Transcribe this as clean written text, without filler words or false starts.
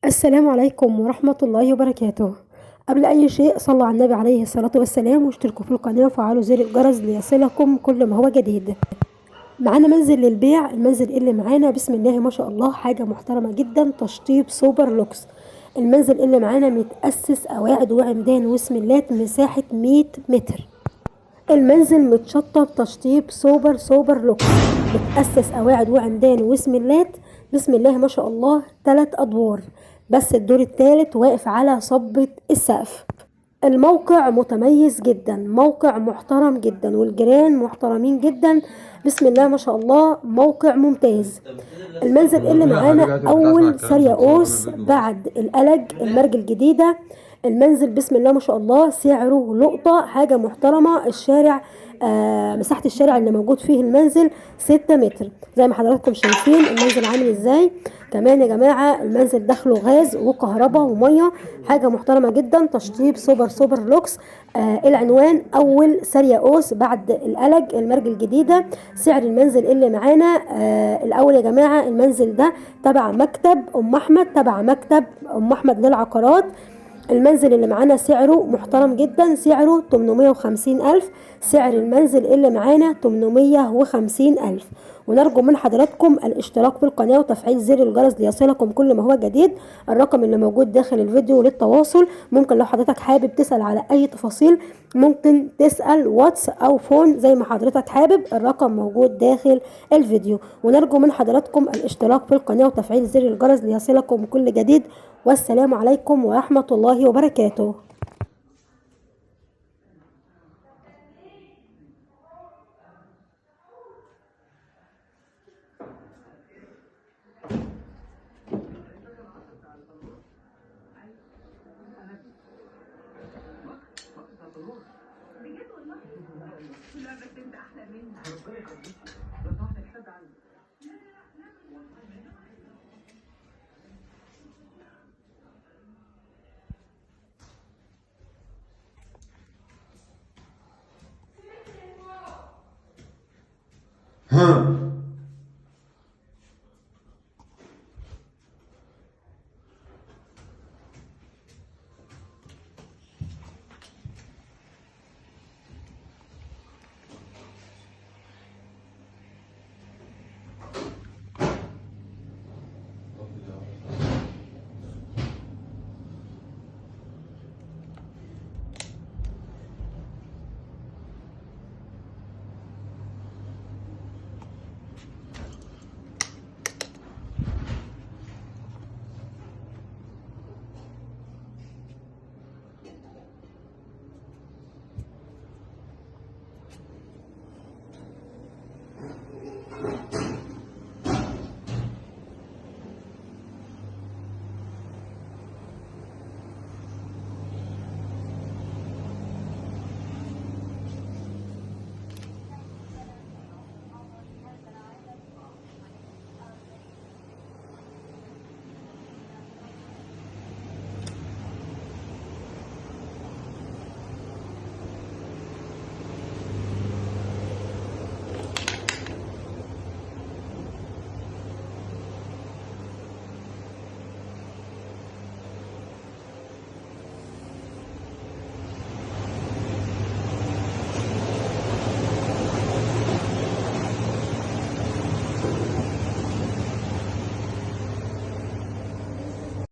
السلام عليكم ورحمة الله وبركاته. قبل أي شيء صلوا على النبي عليه الصلاة والسلام واشتركوا في القناة وفعلوا زر الجرس ليصلكم كل ما هو جديد. معانا منزل للبيع. المنزل اللي معانا بسم الله ما شاء الله حاجة محترمة جدا، تشطيب سوبر لوكس. المنزل اللي معانا متأسس قواعد وعمدان وسملات، مساحة 100 متر. المنزل متشطب تشطيب سوبر لوكس، متأسس قواعد وعمدان وسملات. بسم الله ما شاء الله 3 أدوار، بس الدور الثالث واقف على صبة السقف. الموقع متميز جدا، موقع محترم جدا، والجيران محترمين جدا. بسم الله ما شاء الله موقع ممتاز. المنزل اللي معانا أول سارية أوس بعد القلج المرج الجديدة. المنزل بسم الله ما شاء الله سعره لقطة، حاجة محترمة. الشارع مساحة الشارع اللي موجود فيه المنزل 6 متر زي ما حضراتكم شايفين المنزل عامل ازاي. كمان يا جماعة المنزل داخله غاز وكهرباء ومية، حاجة محترمة جدا. تشطيب سوبر لوكس. العنوان أول سارية أوس بعد القلج المرج الجديدة. سعر المنزل اللي معانا الأول يا جماعة، المنزل ده تبع مكتب أم أحمد للعقارات. المنزل اللي معانا سعره محترم جدا، سعره 850 ألف. سعر المنزل اللي معانا 850 ألف. ونرجو من حضراتكم الاشتراك في القناة وتفعيل زر الجرس ليصلكم كل ما هو جديد. الرقم اللي موجود داخل الفيديو للتواصل. ممكن لو حضرتك حابب تسأل على أي تفاصيل ممكن تسأل واتس أو فون زي ما حضرتك حابب، الرقم موجود داخل الفيديو. ونرجو من حضراتكم الاشتراك في القناة وتفعيل زر الجرس ليصلكم كل جديد. والسلام عليكم ورحمة الله وبركاته. ها